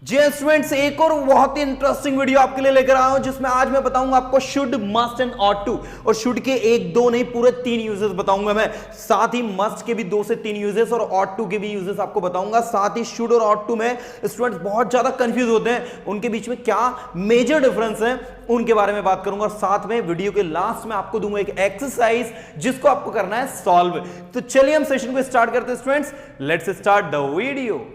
जी students, एक और बहुत ही इंटरेस्टिंग वीडियो आपके लिए लेकर आया हूं जिसमें आज मैं बताऊंगा आपको should, must and ought to. और शुड के एक दो नहीं पूरे 3 यूजेस बताऊंगा मैं। साथ ही मस्ट के भी 2 से 3 यूजेस और ऑट टू के भी यूजेस आपको बताऊंगा। साथ ही शुड और ऑट टू में स्टूडेंट्स बहुत ज्यादा कंफ्यूज होते हैं, उनके बीच में क्या मेजर डिफरेंस है उनके बारे में बात करूंगा। और साथ में वीडियो के लास्ट में आपको दूंगा एक एक्सरसाइज जिसको आपको करना है सॉल्व। तो चलिए हम सेशन को स्टार्ट करते हैं students, let's start the video.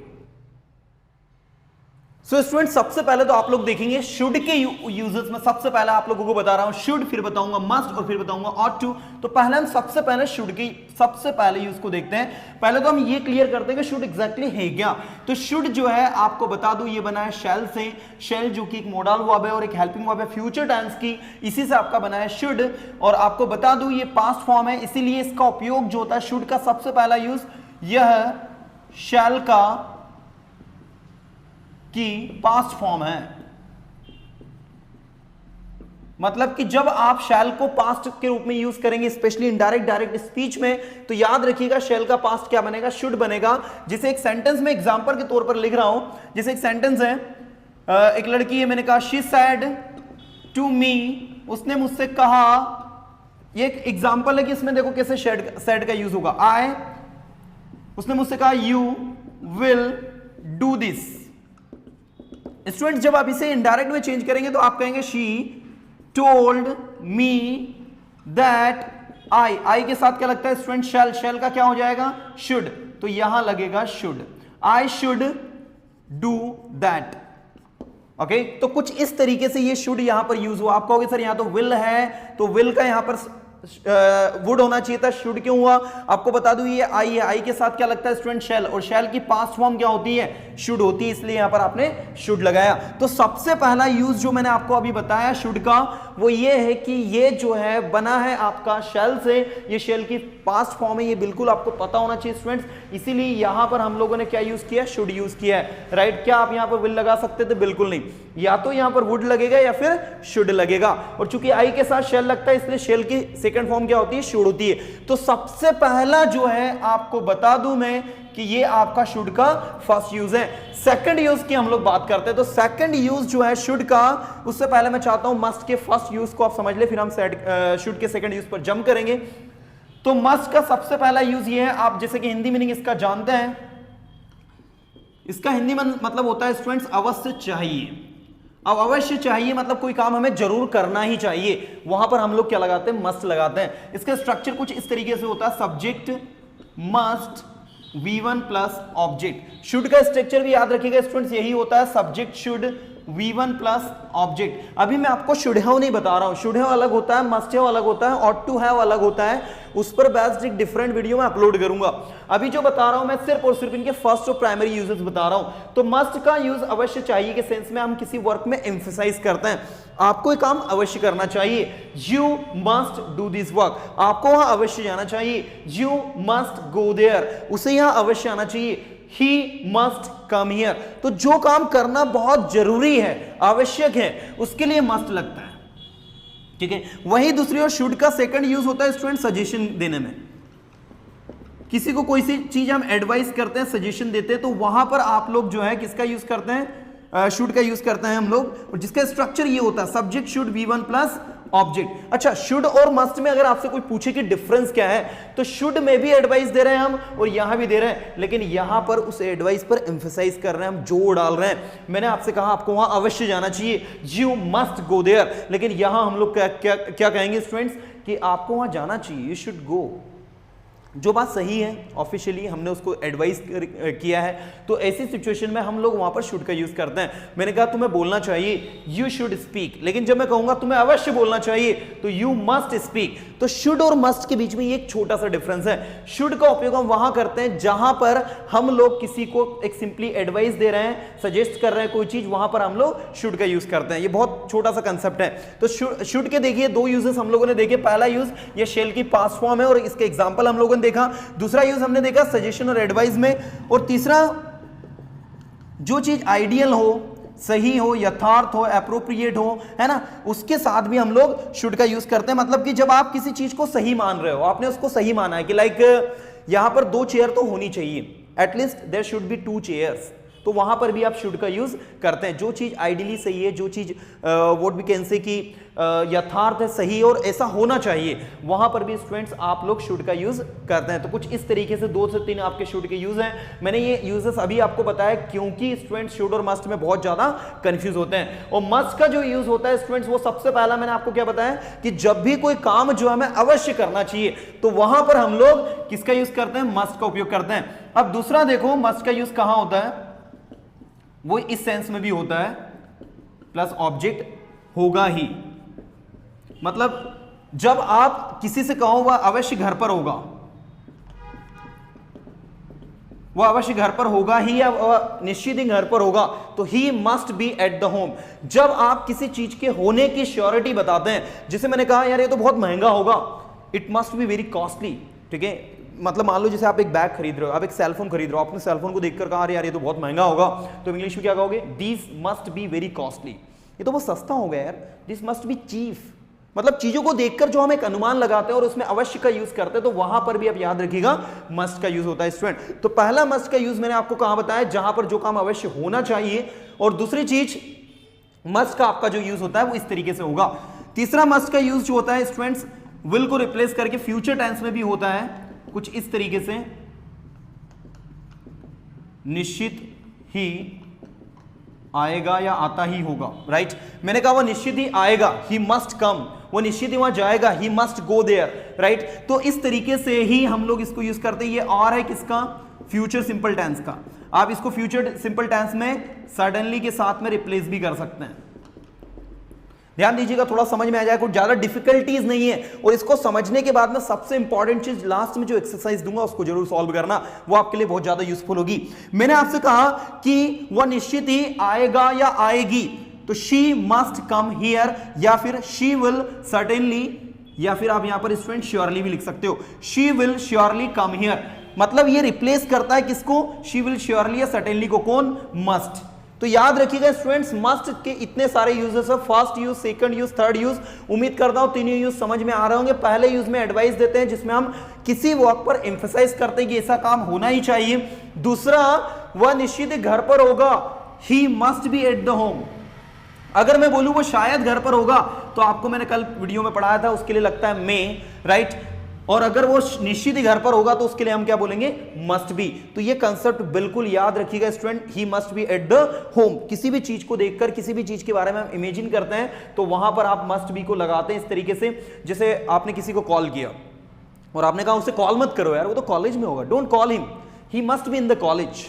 So student, सबसे पहले तो आप लोग देखेंगे शुड के यूजेस में सबसे पहले आप लोगों को बता रहा हूं शुड, फिर बताऊंगा मस्ट और फिर बताऊंगा ऑट टू। तो पहले हम सबसे पहले शुड के सबसे पहले यूज को देखते हैं। पहले तो हम ये क्लियर करते हैं कि शुड एग्जैक्टली है क्या। तो शुड जो है आपको बता दूं ये बना है शेल से। शेल जो कि एक मोडल वर्ब है और एक हेल्पिंग वर्ब है फ्यूचर टेंस की, इसी से आपका बना है शुड। और आपको बता दूं ये पास्ट फॉर्म है, इसीलिए इसका उपयोग जो होता है शुड का सबसे पहला यूज यह शेल का की पास्ट फॉर्म है। मतलब कि जब आप शैल को पास्ट के रूप में यूज करेंगे स्पेशली इनडायरेक्ट डायरेक्ट स्पीच में, तो याद रखिएगा शैल का पास्ट क्या बनेगा, शुड बनेगा। जिसे एक सेंटेंस में एग्जांपल के तौर पर लिख रहा हूं। जैसे एक सेंटेंस है, एक लड़की है, मैंने कहा शी सेड टू मी, उसने मुझसे कहा। ये एक एग्जांपल है कि इसमें देखो कैसे सेड का यूज होगा। आई, उसने मुझसे कहा you will do this. Student जब आप इसे इनडायरेक्ट में चेंज करेंगे तो आप कहेंगे she told me that I. I के साथ क्या लगता है स्टूडेंट, शैल। शैल का क्या हो जाएगा, शुड। तो यहां लगेगा should, I should do that. Okay, तो कुछ इस तरीके से ये शुड यहां पर यूज हुआ। आप कहोगे सर यहां तो विल है, तो विल का यहां पर वुड होना चाहिए था, शुड क्यों हुआ। आपको बता दूं ये आई है, आई के साथ क्या लगता है स्टूडेंट, शैल। और शैल की पास्ट फॉर्म क्या होती है, शुड होती है, इसलिए यहां पर आपने शुड लगाया। तो सबसे पहला यूज जो मैंने आपको अभी बताया शुड का, वो ये है कि ये जो है बना है आपका शैल से। ये शैल की पास्ट फॉर्म है, ये बिल्कुल आपको पता होना चाहिए स्टूडेंट्स। इसीलिए यहां पर हम लोगों ने क्या यूज किया, शुड यूज किया है, राइट। क्या आप यहां पर विल लगा सकते थे, बिल्कुल नहीं। या तो यहां पर वुड लगेगा या फिर शुड लगेगा। और चूंकि आई के साथ शैल लगता है, इसलिए शैल की सेकंड फॉर्म क्या होती है, शुड होती है। तो सबसे पहला जो है आपको बता दूं मैं कि ये आपका शुड का फर्स्ट यूज है। सेकंड यूज की हम लोग बात करते हैं। तो सेकंड यूज जो है शुड का, उससे पहले मैं चाहता हूं मस्ट के फर्स्ट यूज को आप समझ ले, फिर हम शुड के सेकंड यूज पर जंप करेंगे। तो मस्ट का सबसे पहला यूज ये है, आप जैसे कि हिंदी मीनिंग इसका जानते हैं। इसका हिंदी मतलब होता है स्टूडेंट्स अवश्य चाहिए। अब अवश्य चाहिए मतलब कोई काम हमें जरूर करना ही चाहिए, वहां पर हम लोग क्या लगाते हैं, मस्ट लगाते हैं। इसका स्ट्रक्चर कुछ इस तरीके से होता है, subject must V1 plus object. Should का स्ट्रक्चर भी याद रखिएगा स्टूडेंट्स, यही होता है, subject should V1 plus object. अभी मैं आपको शुड हैव नहीं बता रहा हूं, शुड हैव अलग होता है, मस्ट हैव अलग होता है, ऑट टू हैव अलग होता है। उस पर बेस्ड एक डिफरेंट वीडियो में अपलोड करूंगा। अभी जो बता रहा हूं मैं सिर्फ और सिर्फ इनके फर्स्ट और प्राइमरी यूजेस बता रहा हूं। तो मस्ट का यूज अवश्य चाहिए के सेंस में हम किसी वर्क में एम्फसाइज करते हैं, आपको ये काम अवश्य करना चाहिए। You must do this work, आपको वहां अवश्य जाना चाहिए। यू मस्ट गो देयर, उसे यहां अवश्य आना चाहिए। He must come here, तो जो काम करना बहुत जरूरी है, आवश्यक है, उसके लिए मस्ट लगता है, ठीक है। वही दूसरी ओर शुड का सेकंड यूज होता है स्टूडेंट सजेशन देने में। किसी को कोई सी चीज हम एडवाइस करते हैं, सजेशन देते हैं, तो वहां पर आप लोग जो है किसका यूज करते हैं, शुड का यूज करते हैं हम लोग। और जिसका स्ट्रक्चर ये होता है, subject should V1 plus object. अच्छा, शुड और मस्ट में अगर आपसे कोई पूछे कि डिफरेंस क्या है, तो शुड में भी एडवाइस दे रहे हैं हम और यहां भी दे रहे हैं, लेकिन यहां पर उस एडवाइस पर एम्फसाइज कर रहे हैं, हम जोर डाल रहे हैं। मैंने आपसे कहा आपको वहां अवश्य जाना चाहिए, यू मस्ट गो देयर, लेकिन यहां हम लोग क्या कहेंगे स्टूडेंट्स कि आपको वहां जाना चाहिए, यू शुड गो। जो बात सही है, ऑफिशियली हमने उसको एडवाइस किया है, तो ऐसी सिचुएशन में हम लोग वहां पर शुड का यूज करते हैं। मैंने कहा तुम्हें बोलना चाहिए, यू शुड स्पीक, लेकिन जब मैं कहूंगा तुम्हें अवश्य बोलना चाहिए, तो यू मस्ट स्पीक। तो शुड और मस्ट के बीच में एक छोटा सा डिफरेंस है। शुड का उपयोग हम वहां करते हैं जहां पर हम लोग किसी को एक सिंपली एडवाइस दे रहे हैं, सजेस्ट कर रहे हैं कोई चीज, वहां पर हम लोग शुड का यूज करते हैं। ये बहुत छोटा सा कंसेप्ट है। तो शुड के देखिए 2 यूजेस हम लोगों ने देखे। पहला यूज ये शेल की पास्ट फॉर्म है और इसके एग्जांपल हम लोगों ने देखा। दूसरा यूज हमने देखा सजेशन और एडवाइस में। और तीसरा, जो चीज आइडियल हो, सही हो, यथार्थ हो, एप्रोप्रिएट हो, है ना, उसके साथ भी हम लोग शुड का यूज करते हैं। मतलब कि जब आप किसी चीज को सही मान रहे हो, आपने उसको सही माना है कि लाइक यहां पर 2 चेयर तो होनी चाहिए, at least there should be 2 chairs, तो वहां पर भी आप शुड का यूज करते हैं। जो चीज आइडियली सही है, जो चीज व्हाट वी कैन से कि यथार्थ है, सही और ऐसा होना चाहिए, वहां पर भी स्टूडेंट्स आप लोग शुड का यूज करते हैं। तो कुछ इस तरीके से 2 से 3 आपके शुड के यूज हैं। मैंने ये यूजेस अभी आपको बताया क्योंकि स्टूडेंट्स शुड और मस्ट में बहुत ज्यादा कंफ्यूज होते हैं। और मस्ट का जो यूज होता है स्टूडेंट्स, वो सबसे पहला मैंने आपको क्या बताया कि जब भी कोई काम जो हमें अवश्य करना चाहिए तो वहां पर हम लोग किसका यूज करते हैं, मस्ट का उपयोग करते हैं। अब दूसरा देखो, मस्ट का यूज कहां होता है, वो इस सेंस में भी होता है, प्लस ऑब्जेक्ट होगा ही, मतलब जब आप किसी से कहो वह अवश्य घर पर होगा, वह अवश्य घर पर होगा ही या वह निश्चित ही घर पर होगा, तो he must B at the home. जब आप किसी चीज के होने की श्योरिटी बताते हैं, जैसे मैंने कहा यार ये तो बहुत महंगा होगा, it must be very costly, ठीक है, मतलब मान लो जैसे आप एक बैग खरीद रहे हो, आप एक सेलफोन खरीद रहे हो, आपने सेलफोन को देखकर कहा यार ये तो बहुत महंगा होगा, तो इंग्लिश में क्या कहोगे, this must be very costly, ये तो बहुत सस्ता हो गया यार, दिस मस्ट बी चीप। मतलब चीजों को देखकर जो हम एक अनुमान लगाते हैं और उसमें अवश्य का यूज करते हैं, तो वहां पर भी आप याद रखिएगा मस्ट का यूज होता है स्टूडेंट। तो पहला मस्ट का यूज मैंने आपको कहां बताया, जहां पर जो काम अवश्य होना चाहिए, और दूसरी चीज मस्ट का आपका जो यूज होता है वो इस तरीके से होगा। तीसरा मस्ट का यूज जो होता है स्टूडेंट्स, विल को रिप्लेस करके फ्यूचर टेंस में भी होता है कुछ इस तरीके से, निश्चित ही आएगा या आता ही होगा, राइट। मैंने कहा वो निश्चित ही आएगा, ही मस्ट कम, वो निश्चित ही वहां जाएगा, he must go there, right. तो इस तरीके से ही हम लोग इसको यूज करते हैं। ये और है किसका, फ्यूचर सिंपल टेंस का। आप इसको फ्यूचर सिंपल टेंस में सडनली के साथ में रिप्लेस भी कर सकते हैं। ध्यान दीजिएगा, थोड़ा समझ में आ जाए, कुछ ज्यादा डिफिकल्टीज नहीं है। और इसको समझने के बाद में सबसे इंपॉर्टेंट चीज लास्ट में जो एक्सरसाइज दूंगा उसको जरूर सॉल्व करना, वो आपके लिए बहुत ज्यादा यूजफुल होगी। मैंने आपसे कहा कि वह निश्चित ही आएगा या आएगी, तो शी मस्ट कम हियर, या फिर शी विल सर्टेनली, या फिर आप यहां पर स्टूडेंट श्योरली भी लिख सकते हो, she will surely come here. मतलब ये रिप्लेस करता है किसको, शी विल श्योरली या सर्टेनली को, कौन, मस्ट। तो याद रखिएगा स्टूडेंट्स, मस्ट के इतने सारे यूजेस है, first use, second use, third use. उम्मीद करता हूं तीनों यूज समझ में आ रहे होंगे। पहले यूज में एडवाइस देते हैं जिसमें हम किसी वर्क पर एम्फसाइज करते हैं कि ऐसा काम होना ही चाहिए। दूसरा, वह निश्चित घर पर होगा, ही must B at the home. अगर मैं बोलूं वो शायद घर पर होगा, तो आपको मैंने कल वीडियो में पढ़ाया था, उसके लिए लगता है मे, राइट। और अगर वो निश्चित ही घर पर होगा तो उसके लिए हम क्या बोलेंगे, मस्ट बी। तो ये कंसेप्ट बिल्कुल याद रखिएगा student, he must B at the home. किसी भी चीज को देखकर, किसी भी चीज के बारे में हम इमेजिन करते हैं, तो वहां पर आप मस्ट बी को लगाते हैं इस तरीके से। जैसे आपने किसी को कॉल किया और आपने कहा उसे कॉल मत करो यार, वो तो कॉलेज में होगा, don't call him, he must be in the college.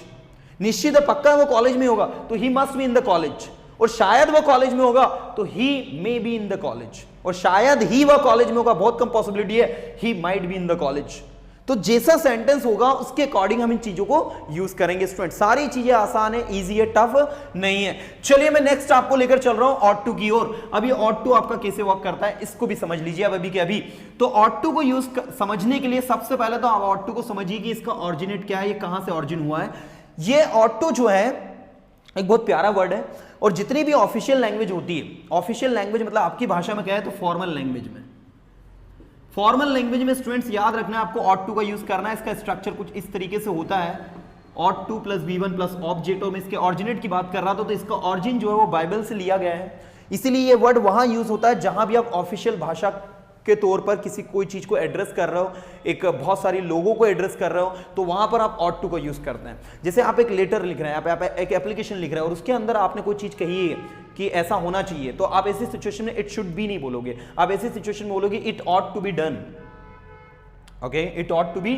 निश्चित है, पक्का वो कॉलेज में होगा, तो he must be in the college. और शायद वो कॉलेज में होगा, तो he may be in the college. और शायद ही वह कॉलेज में होगा, बहुत कम पॉसिबिलिटी है, he might be in the college. तो जैसा सेंटेंस होगा उसके अकॉर्डिंग हम इन चीजों को यूज करेंगे स्टूडेंट। सारी चीजें आसान है, इजी है, टफ नहीं है। चलिए मैं नेक्स्ट आपको लेकर चल रहा हूं ऑट टू की ओर। अब ये ऑट टू आपका कैसे वर्क करता है इसको भी समझ लीजिए अब अभी के अभी। तो ऑट टू को यूज समझने के लिए सबसे पहले तो आप ऑट टू को समझिए कि इसका ऑरिजिनेट क्या है, ये कहां से ऑरिजिन हुआ है। ये ऑट टू जो है एक बहुत प्यारा वर्ड है, और जितनी भी ऑफिशियल लैंग्वेज होती है, ऑफिशियल लैंग्वेज मतलब आपकी भाषा में क्या है, तो फॉर्मल लैंग्वेज में, फॉर्मल लैंग्वेज में स्टूडेंट्स याद रखना है आपको ऑट टू का यूज करना है। इसका स्ट्रक्चर कुछ इस तरीके से होता है, ought to plus V1 plus object. और मैं इसके ऑरिजिनेट की बात कर रहा था, तो इसका ऑरिजिन जो है वो बाइबल से लिया गया है, इसीलिए ये वर्ड वहां यूज होता है जहां भी आप ऑफिशियल भाषा के तौर पर किसी कोई चीज को एड्रेस कर रहे हो, एक बहुत सारी लोगों को एड्रेस कर रहे हो, तो वहां पर आप ऑट टू को यूज करते हैं। जैसे आप एक लेटर लिख रहे हैं, आप एक एप्लीकेशन लिख रहे हैं और उसके अंदर आपने कोई चीज कही है कि ऐसा होना चाहिए, तो आप ऐसी सिचुएशन में इट शुड बी नहीं बोलोगे, आप ऐसी सिचुएशन में बोलोगे it ought to be done. Okay, it ought to be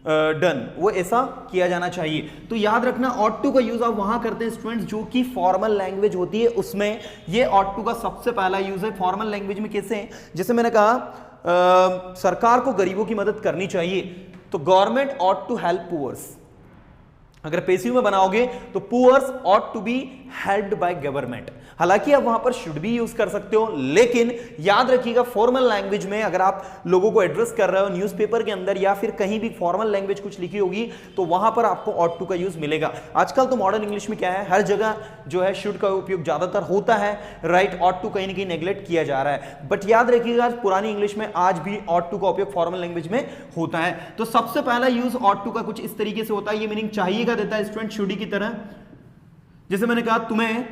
done, वो ऐसा किया जाना चाहिए। तो याद रखना ऑट टू का यूज आप वहां करते हैं स्टूडेंट्स जो कि फॉर्मल लैंग्वेज होती है, उसमें ये ऑट टू का सबसे पहला यूज है। फॉर्मल लैंग्वेज में कैसे है, जैसे मैंने कहा सरकार को गरीबों की मदद करनी चाहिए, तो government ought to help poors. अगर पैसिव में बनाओगे तो poors ought to be helped by government. हालांकि आप वहां पर शुड भी यूज कर सकते हो, लेकिन याद रखिएगा फॉर्मल लैंग्वेज में अगर आप लोगों को एड्रेस कर रहे हो न्यूज़पेपर के अंदर या फिर कहीं भी फॉर्मल लैंग्वेज कुछ लिखी होगी, तो वहां पर आपको ऑट टू का यूज मिलेगा। आजकल तो मॉडर्न इंग्लिश में क्या है, हर जगह जो है शुड का उपयोग ज्यादातर होता है, राइट। ऑट टू कहीं ना कहीं नेग्लेक्ट किया जा रहा है, बट याद रखिएगा पुरानी इंग्लिश में आज भी ऑट टू का उपयोग फॉर्मल लैंग्वेज में होता है। तो सबसे पहला यूज ऑट टू का कुछ इस तरीके से होता है, ये मीनिंग चाहिए का देता है स्टूडेंट, शुड की तरह, जैसे मैंने कहा तुम्हें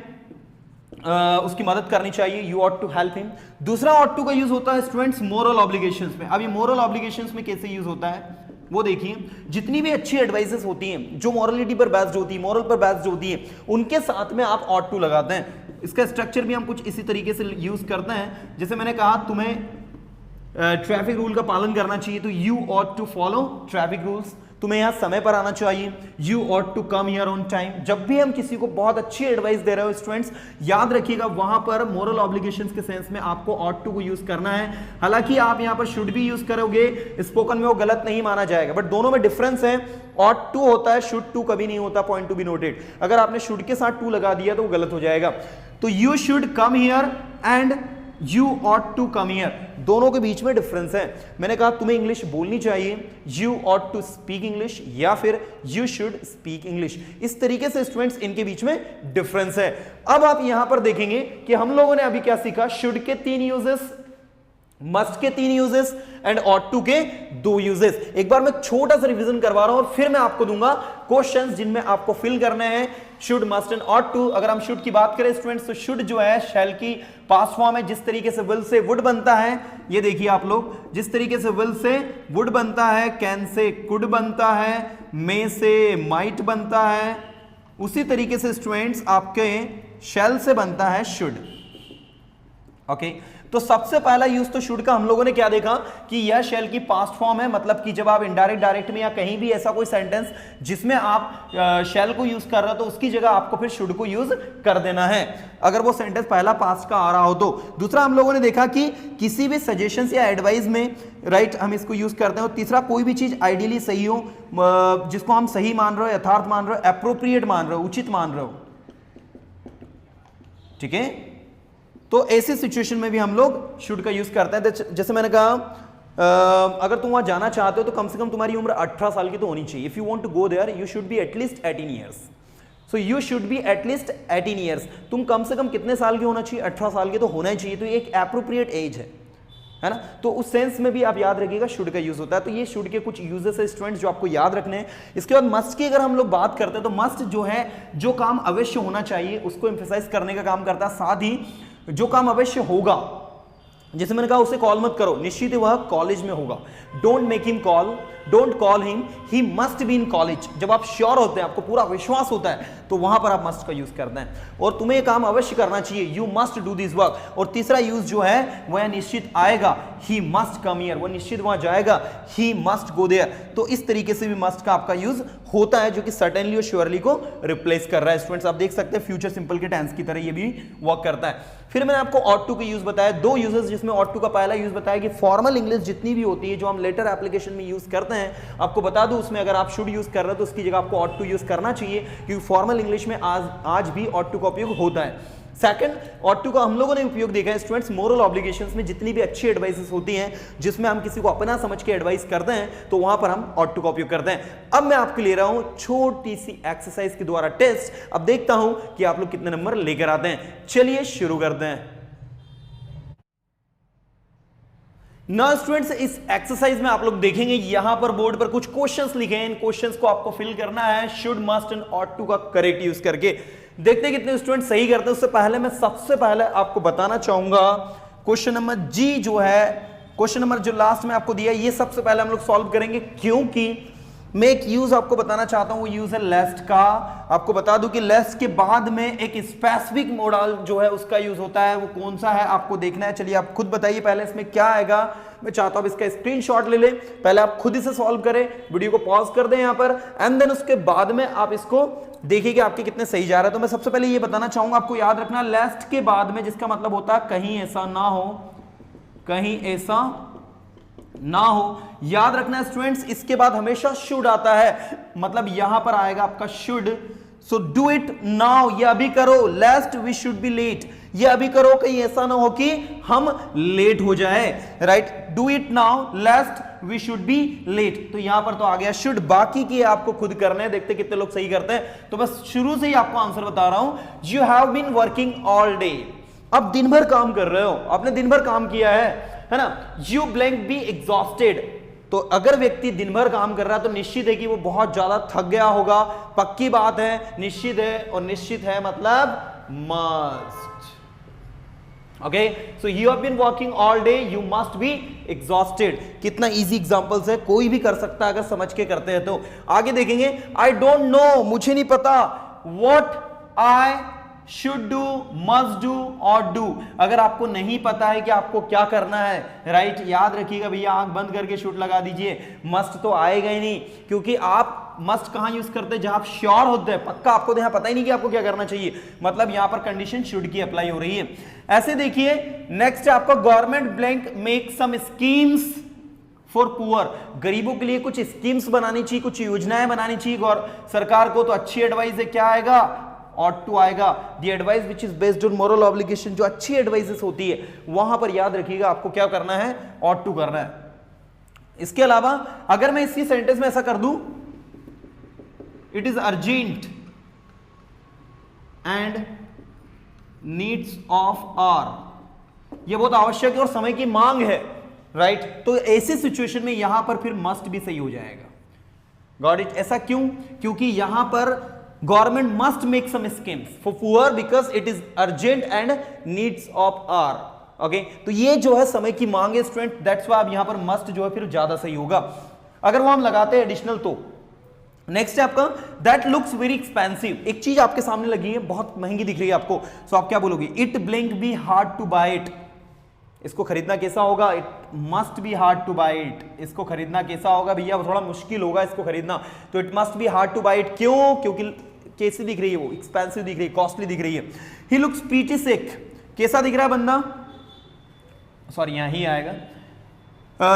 उसकी मदद करनी चाहिए, you ought to help him. दूसरा ऑट टू का यूज होता है स्टूडेंट्स मोरल ऑब्लिगेशंस में। अब ये मोरल ऑब्लिगेशंस में कैसे यूज होता है वो देखिए, जितनी भी अच्छी एडवाइसेस होती हैं जो मॉरलिटी पर बेस्ड होती है, मोरल पर बेस्ड होती है, उनके साथ में आप ऑट टू लगाते हैं। इसका स्ट्रक्चर भी हम कुछ इसी तरीके से यूज करते हैं। जैसे मैंने कहा तुम्हें ट्रैफिक रूल का पालन करना चाहिए, तो you ought to follow traffic rules. तुम्हें यहां समय पर आना चाहिए, you ought to come here on time. जब भी हम किसी को बहुत अच्छी एडवाइस दे रहे हो स्टूडेंट्स, याद रखिएगा वहां पर मोरल ऑब्लिगेशंस के सेंस में आपको ऑट टू को यूज करना है। हालांकि आप यहां पर शुड भी यूज करोगे, स्पोकन में वो गलत नहीं माना जाएगा, बट दोनों में डिफरेंस है। ऑट टू होता है, शुड टू कभी नहीं होता, पॉइंट टू बी नोटेड। अगर आपने शुड के साथ टू लगा दिया तो वो गलत हो जाएगा। तो you should come here and you ought to come here, दोनों के बीच में डिफरेंस है। मैंने कहा तुम्हें इंग्लिश बोलनी चाहिए, you ought to speak English, या फिर यू शुड स्पीक इंग्लिश। इस तरीके से स्टूडेंट्स इनके बीच में डिफरेंस है। अब आप यहां पर देखेंगे कि हम लोगों ने अभी क्या सीखा, शुड के 3 यूजेस, मस्ट के 3 यूजेस एंड ऑट टू के 2 यूजेस। एक बार मैं छोटा सा रिवीजन करवा रहा हूं और फिर मैं आपको दूंगा क्वेश्चंस जिनमें आपको फिल करने हैं should, must and ought to. अगर हम शुड की बात करें स्टूडेंट्स, तो शुड जो है शैल की पास्ट फॉर्म है। जिस तरीके से विल से वुड बनता है, ये देखिए आप लोग, जिस तरीके से विल से वुड बनता है, कैन से कुड बनता है, मे से माइट बनता है, उसी तरीके से स्टूडेंट्स आपके शैल से बनता है शुड। ओके, तो सबसे पहला यूज तो शुड का हम लोगों ने क्या देखा कि यह शैल की पास्ट फॉर्म है, मतलब कि जब आप इनडायरेक्ट डायरेक्ट में या कहीं भी ऐसा कोई सेंटेंस जिसमें आप शैल को यूज कर रहे हो, तो उसकी जगह आपको फिर शुड को यूज कर देना है, अगर वो सेंटेंस पहला पास्ट का आ रहा हो तो। दूसरा हम लोगों ने देखा कि किसी भी सजेशंस या एडवाइस में राइट हम इसको यूज करते हैं। और तीसरा, कोई भी चीज आइडियली सही हो, जिसको हम सही मान रहे हो, यथार्थ मान रहे हो, एप्रोप्रिएट मान रहे हो, उचित मान रहे हो, ठीक है, तो ऐसी सिचुएशन में भी हम लोग शुड का यूज करते हैं। जैसे मैंने कहा अगर तुम वहां जाना चाहते हो तो कम से कम तुम्हारी उम्र 18 साल की तो होनी चाहिए। If you want to go there you should be at least 18 years. So you should be at least 18 years. तुम कम से कम कितने साल के होना चाहिए, 18 साल के तो होना ही चाहिए। तो ये एक एप्रोप्रिएट एज है ना। तो उस सेंस में भी आप याद रखिएगा शुड का यूज होता है। तो ये शुड के कुछ यूजेस है स्टूडेंट्स जो आपको याद रखने हैं। इसके बाद मस्ट की अगर हम लोग बात करते हैं तो मस्ट जो है, जो काम अवश्य होना चाहिए उसको एम्फेसाइज करने का काम करता है। साथ ही जो काम अवश्य होगा, जैसे मैंने कहा उसे कॉल मत करो, निश्चित वह कॉलेज में होगा। Don't make him call, don't call him, he must be in college. जब आप श्योर होते हैं, आपको पूरा विश्वास होता है, तो वहां पर आप मस्ट का यूज करते हैं। और तुम्हें ये काम अवश्य करना चाहिए, you must do this work. और तीसरा यूज जो है वह निश्चित आएगा, ही मस्ट कम हियर, वह निश्चित वहां जाएगा, ही मस्ट गो देयर। तो इस तरीके से भी मस्ट का आपका यूज होता है, जो कि सर्टेनली और श्योरली को रिप्लेस कर रहा है। स्टूडेंट्स आप देख सकते हैं फ्यूचर सिंपल के टेंस की तरह ये भी वर्क करता है। फिर मैंने आपको ऑट टू के यूज बताया, 2 यूजेस, जिसमें ऑट टू का पहला यूज बताया कि फॉर्मल इंग्लिश जितनी भी होती है जो हम लेटर एप्लीकेशन में यूज करते हैं, आपको बता दूं उसमें अगर आप शुड यूज कर रहे हो तो उसकी जगह आपको ऑट टू यूज करना चाहिए, क्योंकि फॉर्मल इंग्लिश में आज भी ऑट टू का उपयोग होता है। सेकंड, ऑट टू का हम लोगों ने उपयोग देखा है स्टूडेंट्स मोरल ऑब्लिगेशंस में। जितनी भी अच्छी एडवाइसेस होती हैं जिसमें हम किसी को अपना समझ के एडवाइस करते हैं, तो वहां पर हम ऑट टू का उपयोग करते हैं। अब मैं आपके ले रहा हूं छोटी सी एक्सरसाइज के द्वारा टेस्ट। अब देखता हूं कि आप लोग कितने नंबर लेकर आते हैं। चलिए शुरू करते हैं। ना स्टूडेंट्स, इस एक्सरसाइज में आप लोग देखेंगे यहां पर बोर्ड पर कुछ क्वेश्चंस लिखे हैं। इन क्वेश्चंस को आपको फिल करना है should, must and ought to का करेक्ट यूज करके। देखते हैं कितने स्टूडेंट सही करते हैं। उससे पहले मैं सबसे पहले आपको बताना चाहूंगा क्वेश्चन नंबर जी जो है, क्वेश्चन नंबर जो लास्ट में आपको दिया, ये सबसे पहले हम लोग सॉल्व करेंगे, क्योंकि मैं एक यूज आपको बताना चाहता हूं। वो यूज है लेस्ट का। आपको बता दूं कि लेस्ट के बाद में एक स्पेसिफिक मॉडल जो है उसका यूज होता है। वो कौन सा है आपको देखना है। चलिए आप खुद बताइए पहले इसमें क्या आएगा। मैं चाहता हूं इसका स्क्रीनशॉट ले लें, पहले आप खुद इसे सॉल्व करें, वीडियो को पॉज कर दें यहां पर, एंड देन उसके बाद में आप इसको देखिए कि आपके कितने सही जा रहे हैं। तो मैं सबसे पहले ये बताना चाहूंगा, आपको याद रखना लेस्ट के बाद में, जिसका मतलब होता है कहीं ऐसा ना हो, कहीं ऐसा ना हो। याद रखना स्टूडेंट्स, इसके बाद हमेशा शुड आता है, मतलब यहां पर आएगा आपका should. So do it now, ये अभी करो। लेस्ट वी शुड बी लेट, ये अभी करो, कहीं ऐसा ना हो कि हम लेट हो जाए। Right, do it now, lest we should be late. तो यहां पर तो आ गया शुड, बाकी की आपको खुद करने हैं। देखते कितने लोग सही करते हैं। तो बस शुरू से ही आपको आंसर बता रहा हूं, you have been working all day. अब दिन भर काम कर रहे हो, आपने दिन भर काम किया है ना। यू ब्लैंक बी एग्जॉस्टेड, तो अगर व्यक्ति दिन भर काम कर रहा है तो निश्चित है कि वो बहुत ज्यादा थक गया होगा, पक्की बात है, निश्चित है, और निश्चित है मतलब must. Okay, so you have been working all day, you must be exhausted. कितना इजी एग्जांपल्स है, कोई भी कर सकता है अगर समझ के करते हैं तो। आगे देखेंगे, आई डोंट नो, मुझे नहीं पता, what I should do, must do और डू। अगर आपको नहीं पता है कि आपको क्या करना है, राइट, याद रखिएगा भैया, आंख बंद करके शुड लगा दीजिए, मस्ट तो आएगा ही नहीं, क्योंकि आप मस्ट कहां यूज करते हैं, जहां आप श्योर होते हैं, पक्का आपको यहां पता ही नहीं कि आपको क्या करना चाहिए, मतलब यहां पर कंडीशन शुड की अप्लाई हो रही है। ऐसे देखिए, नेक्स्ट है आपका government blank make some schemes for poor. गरीबों के लिए कुछ स्कीम्स बनानी चाहिए, कुछ योजनाएं बनानी चाहिए सरकार को, तो अच्छी एडवाइस है, क्या आएगा, ought to आएगा। The advice which is based on moral obligation, जो अच्छी एडवाइसेस होती है वहां पर याद रखिएगा आपको क्या करना है, ought to करना है। इसके अलावा अगर मैं इसी सेंटेंस में ऐसा कर दूं, it is urgent and needs of our, ये बहुत आवश्यक है और समय की मांग है, राइट, तो ऐसी सिचुएशन में यहां पर फिर मस्ट भी सही हो जाएगा। Got it? ऐसा क्यों? क्योंकि यहां पर government must make some schemes for poor because it is urgent and needs of our. Okay, तो ये जो है समय की मांग है स्टूडेंट, दैट्स व्हाई अब यहां पर मस्ट जो है फिर ज्यादा सही होगा। अगर वो हम लगाते हैं एडिशनल तो नेक्स्ट है आपका दैट लुक्स वेरी एक्सपेंसिव। एक चीज आपके सामने लगी है, बहुत महंगी दिख रही है आपको, सो आप क्या बोलोगे, it blink be hard to buy it. इसको खरीदना कैसा होगा, it must be hard to buy it. इसको खरीदना कैसा होगा भैया, थोड़ा मुश्किल होगा इसको खरीदना, तो it must be hard to buy it. क्यों? क्योंकि कैसी दिख रही है वो, एक्सपेंसिव दिख रही है, कॉस्टली दिख रही है। ही लुक्स प्रीटी सिक, कैसा दिख रहा है बंदा, सॉरी यहां ही आएगा,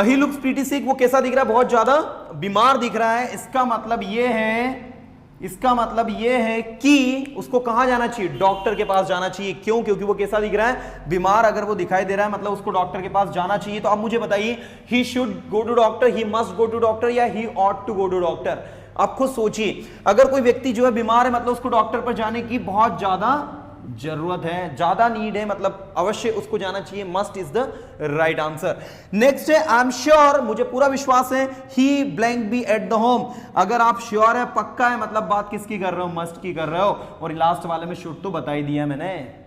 ही लुक्स प्रीटी सिक, वो कैसा दिख रहा है, बहुत ज्यादा बीमार दिख रहा है। इसका मतलब ये है कि उसको कहां जाना चाहिए, डॉक्टर के पास जाना चाहिए। क्यों? क्योंकि वो कैसा दिख रहा है, बीमार। अगर वो दिखाई दे रहा है मतलब उसको डॉक्टर के पास जाना चाहिए। तो अब मुझे बताइए, he should go to doctor, he must go to doctor, या he ought to go to doctor. आप खुद सोचिए, अगर कोई व्यक्ति जो है बीमार है मतलब उसको डॉक्टर पर जाने की बहुत ज्यादा जरूरत है, ज्यादा नीड है, मतलब अवश्य उसको जाना चाहिए। Must is the right answer. Next है आई एम श्योर, मुझे पूरा विश्वास है, he blank be at the home. अगर आप श्योर है, पक्का है, मतलब बात किसकी कर रहे हो, मस्ट की कर रहे हो। और लास्ट वाले में शुड तो बता ही दिया मैंने।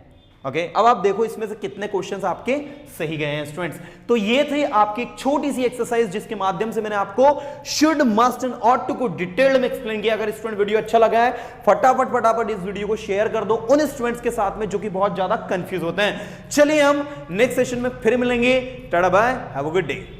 ओके, अब आप देखो इसमें से कितने क्वेश्चंस आपके सही गए हैं स्टूडेंट्स। तो ये थे आपकी एक छोटी सी एक्सरसाइज जिसके माध्यम से मैंने आपको should, must and ought to को डिटेल में एक्सप्लेन किया। अगर स्टूडेंट वीडियो अच्छा लगा है, फटाफट इस वीडियो को शेयर कर दो उन स्टूडेंट्स के साथ में जो कि बहुत ज्यादा कंफ्यूज होते हैं। चलिए हम नेक्स्ट सेशन में फिर मिलेंगे। Ta ta bye, have a good day.